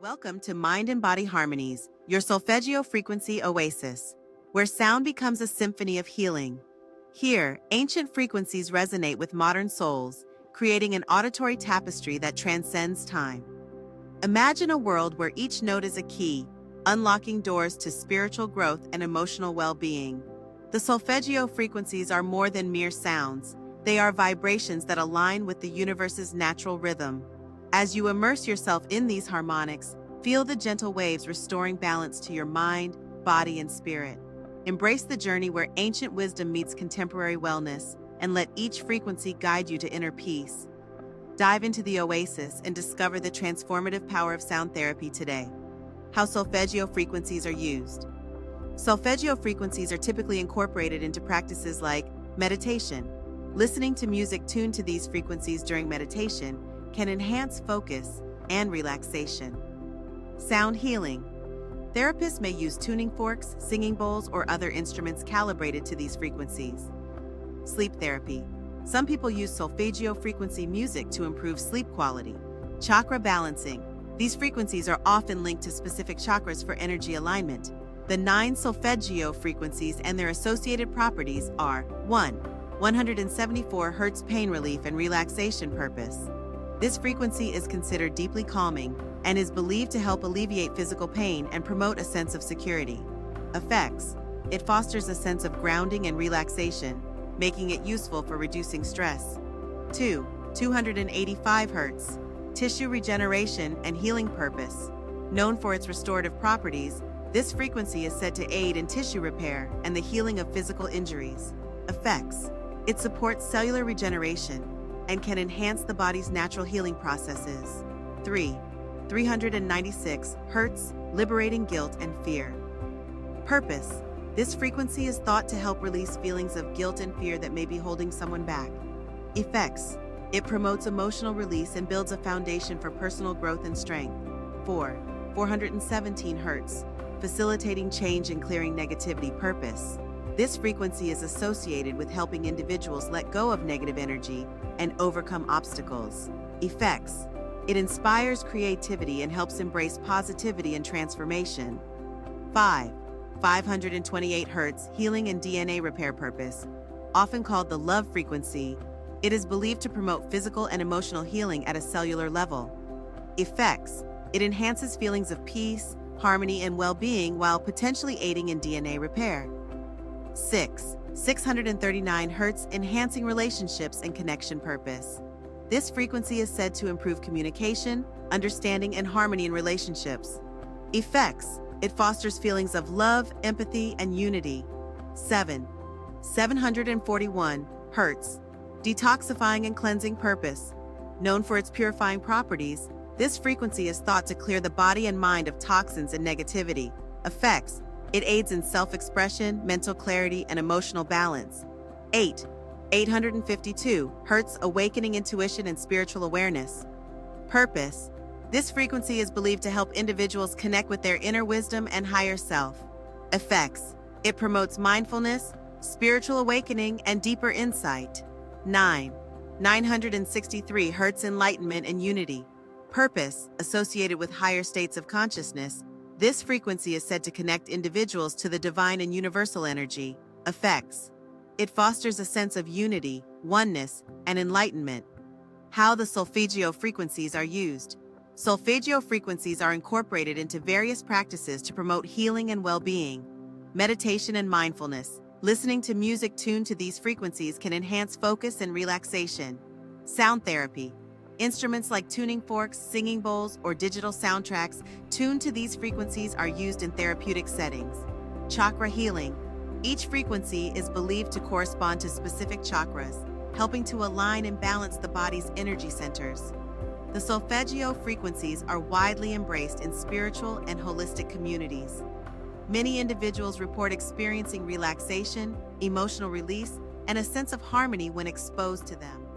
Welcome to Mind and Body Harmonies, your Solfeggio frequency oasis, where sound becomes a symphony of healing. Here, ancient frequencies resonate with modern souls, creating an auditory tapestry that transcends time. Imagine a world where each note is a key, unlocking doors to spiritual growth and emotional well-being. The Solfeggio frequencies are more than mere sounds. They are vibrations that align with the universe's natural rhythm. As you immerse yourself in these harmonics, feel the gentle waves restoring balance to your mind, body, and spirit. Embrace the journey where ancient wisdom meets contemporary wellness, and let each frequency guide you to inner peace. Dive into the oasis and discover the transformative power of sound therapy today. How Solfeggio frequencies are used. Solfeggio frequencies are typically incorporated into practices like meditation. Listening to music tuned to these frequencies during meditation can enhance focus and relaxation. Sound healing. Therapists may use tuning forks, singing bowls, or other instruments calibrated to these frequencies. Sleep therapy. Some people use Solfeggio frequency music to improve sleep quality. Chakra balancing. These frequencies are often linked to specific chakras for energy alignment. The 9 Solfeggio frequencies and their associated properties are 1. 174 Hz pain relief and relaxation purpose. This frequency is considered deeply calming and is believed to help alleviate physical pain and promote a sense of security. Effects. It fosters a sense of grounding and relaxation, making it useful for reducing stress. 2. 285 Hz. Tissue regeneration and healing purpose. Known for its restorative properties, this frequency is said to aid in tissue repair and the healing of physical injuries. Effects. It supports cellular regeneration and can enhance the body's natural healing processes. 3. 396 Hz, liberating guilt and fear. Purpose. This frequency is thought to help release feelings of guilt and fear that may be holding someone back. Effects. It promotes emotional release and builds a foundation for personal growth and strength. 4. 417 Hz, facilitating change and clearing negativity. Purpose. This frequency is associated with helping individuals let go of negative energy and overcome obstacles. Effects. It inspires creativity and helps embrace positivity and transformation. 5. 528 Hz, healing and DNA repair purpose. Often called the love frequency, it is believed to promote physical and emotional healing at a cellular level. Effects. It enhances feelings of peace, harmony, and well-being while potentially aiding in DNA repair. 6. 639 Hz, enhancing relationships and connection purpose. This frequency is said to improve communication, understanding, and harmony in relationships. Effects. It fosters feelings of love, empathy, and unity. 7. 741 Hz, detoxifying and cleansing purpose. Known for its purifying properties, this frequency is thought to clear the body and mind of toxins and negativity. Effects. It aids in self-expression, mental clarity, and emotional balance. 8. 852 Hz, awakening intuition and spiritual awareness. Purpose. This frequency is believed to help individuals connect with their inner wisdom and higher self. Effects. It promotes mindfulness, spiritual awakening, and deeper insight. 9. 963 Hz, enlightenment and unity. Purpose. Associated with higher states of consciousness, this frequency is said to connect individuals to the divine and universal energy. Effects. It fosters a sense of unity, oneness, and enlightenment. How the Solfeggio frequencies are used. Solfeggio frequencies are incorporated into various practices to promote healing and well-being. Meditation and mindfulness. Listening to music tuned to these frequencies can enhance focus and relaxation. Sound therapy. Instruments like tuning forks, singing bowls, or digital soundtracks tuned to these frequencies are used in therapeutic settings. Chakra healing. Each frequency is believed to correspond to specific chakras, helping to align and balance the body's energy centers. The Solfeggio frequencies are widely embraced in spiritual and holistic communities. Many individuals report experiencing relaxation, emotional release, and a sense of harmony when exposed to them.